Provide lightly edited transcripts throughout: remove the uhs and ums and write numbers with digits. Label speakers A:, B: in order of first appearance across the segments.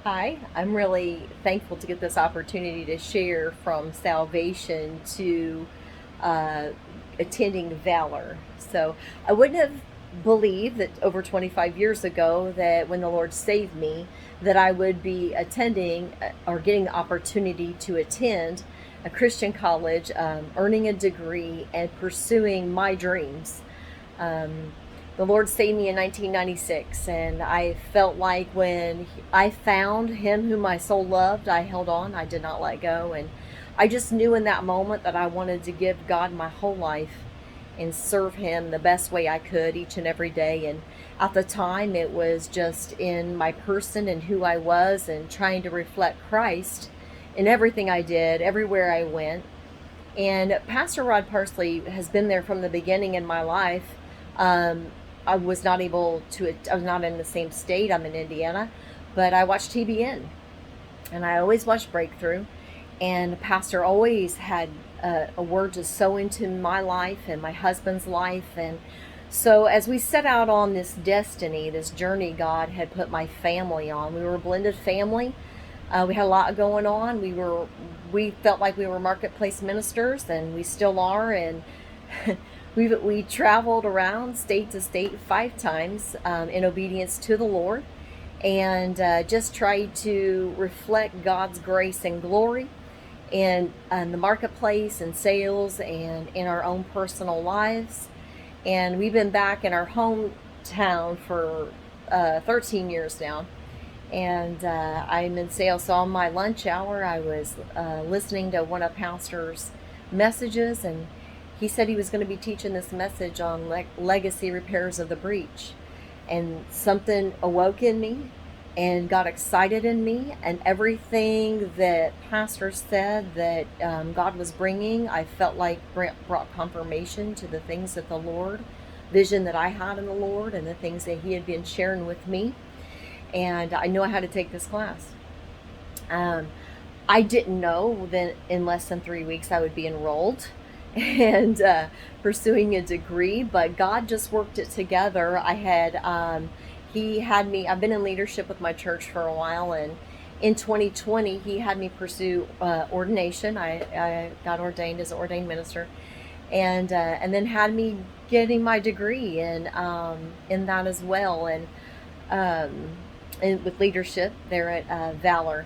A: Hi, I'm really thankful to get this opportunity to share from salvation to uh, attending Valor. So I wouldn't have believed that over 25 years ago that when the Lord saved me, that I would be attending or getting the opportunity to attend a Christian college, earning a degree, and pursuing my dreams. Um, the Lord saved me in 1996, and I felt like when I found Him whom my soul loved, I held on, I did not let go. And I just knew in that moment that I wanted to give God my whole life and serve Him the best way I could each and every day. And at the time, it was just in my person and who I was and trying to reflect Christ in everything I did, everywhere I went. And Pastor Rod Parsley has been there from the beginning in my life. Um, I was not able to, I was not in the same state. I'm in Indiana, but I watched TBN and I always watched Breakthrough. And Pastor always had a word to sow into my life and my husband's life. And so as we set out on this destiny, this journey God had put my family on, we were a blended family. We had a lot going on. We felt like we were marketplace ministers, and we still are. And we traveled around state to state 5 times in obedience to the Lord, and just tried to reflect God's grace and glory in the marketplace and sales and in our own personal lives. And we've been back in our hometown for 13 years now, and I'm in sales. So on my lunch hour, I was listening to one of Pastor's messages, and he said he was going to be teaching this message on legacy repairs of the breach. And something awoke in me and got excited in me, and everything that Pastor said that God was bringing, I felt like brought confirmation to the things that the Lord, vision that I had in the Lord, and the things that He had been sharing with me. And I knew I had to take this class. Um, I didn't know that in less than 3 weeks I would be enrolled and pursuing a degree, but God just worked it together. He had me, I've been in leadership with my church for a while, and in 2020, He had me pursue ordination. I got ordained as an ordained minister, and then had me getting my degree in that as well. Um, and with leadership there at Valor.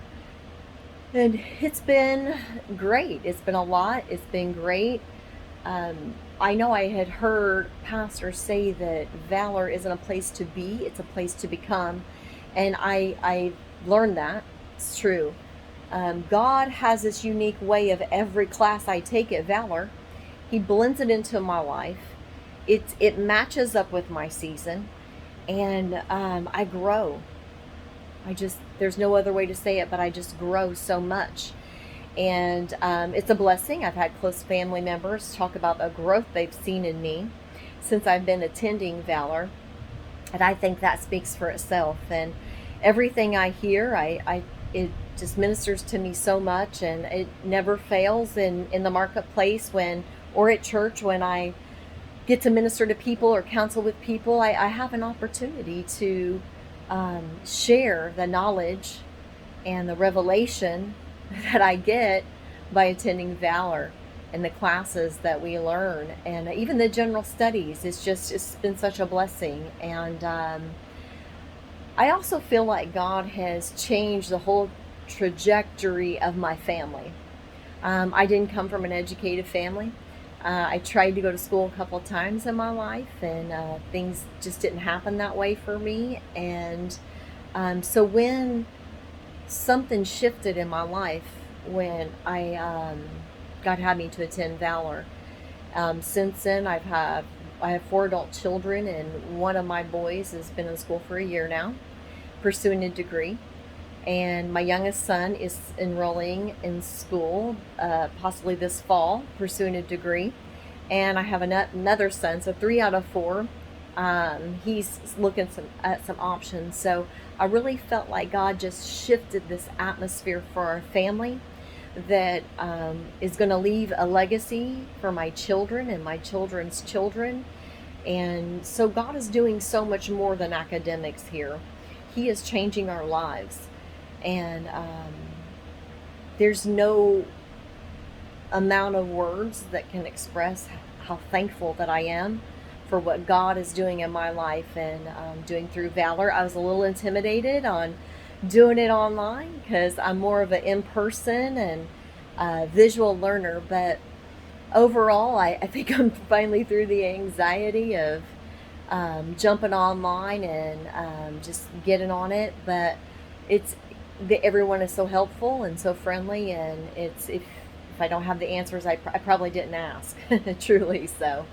A: And it's been great. It's been a lot. It's been great. I know I had heard pastors say that Valor isn't a place to be, it's a place to become. And I learned that. It's true. God has this unique way of every class I take at Valor. He blends it into my life. It matches up with my season, and I grow. There's no other way to say it, but I just grow so much. And it's a blessing. I've had close family members talk about the growth they've seen in me since I've been attending Valor. And I think that speaks for itself. And everything I hear, it just ministers to me so much, and it never fails in the marketplace or at church when I get to minister to people or counsel with people. I have an opportunity to share the knowledge and the revelation that I get by attending Valor and the classes that we learn, and even the general studies. It's been such a blessing. And I also feel like God has changed the whole trajectory of my family. I didn't come from an educated family. I tried to go to school a couple times in my life, and things just didn't happen that way for me. And so when something shifted in my life, when God had me to attend Valor, since then I have 4 adult children, and one of my boys has been in school for a year now, pursuing a degree. And my youngest son is enrolling in school, possibly this fall, pursuing a degree. And I have another son, so 3 out of 4. He's looking at some options. So I really felt like God just shifted this atmosphere for our family that is going to leave a legacy for my children and my children's children. And so God is doing so much more than academics here. He is changing our lives. And there's no amount of words that can express how thankful that I am for what God is doing in my life and doing through Valor. I was a little intimidated on doing it online because I'm more of an in person and visual learner, but overall, I think I'm finally through the anxiety of jumping online and just getting on it. But it's everyone is so helpful and so friendly, and it's if I don't have the answers, I probably didn't ask truly. So,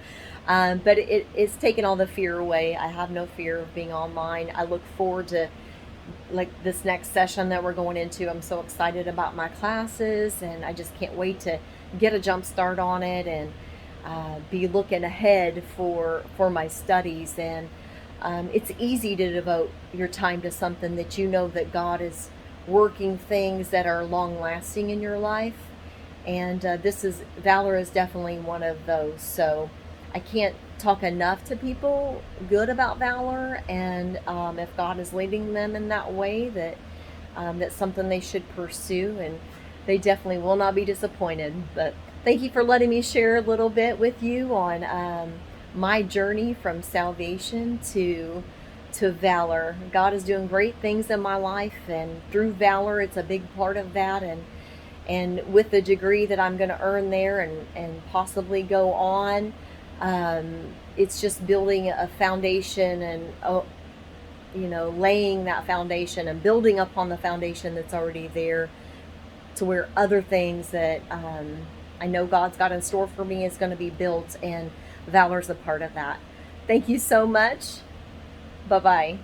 A: but it's taken all the fear away. I have no fear of being online. I look forward to like this next session that we're going into. I'm so excited about my classes, and I just can't wait to get a jump start on it and be looking ahead for my studies. And it's easy to devote your time to something that you know that God is working things that are long lasting in your life. And this is Valor is definitely one of those. So I can't talk enough to people good about Valor, and if God is leading them in that way, that's something they should pursue, and they definitely will not be disappointed. But thank you for letting me share a little bit with you on my journey from salvation to Valor. God is doing great things in my life, and through Valor, it's a big part of that. And with the degree that I'm going to earn there and possibly go on, it's just building a foundation and laying that foundation and building upon the foundation that's already there, to where other things that I know God's got in store for me is going to be built, and Valor's a part of that. Thank you so much. Bye bye.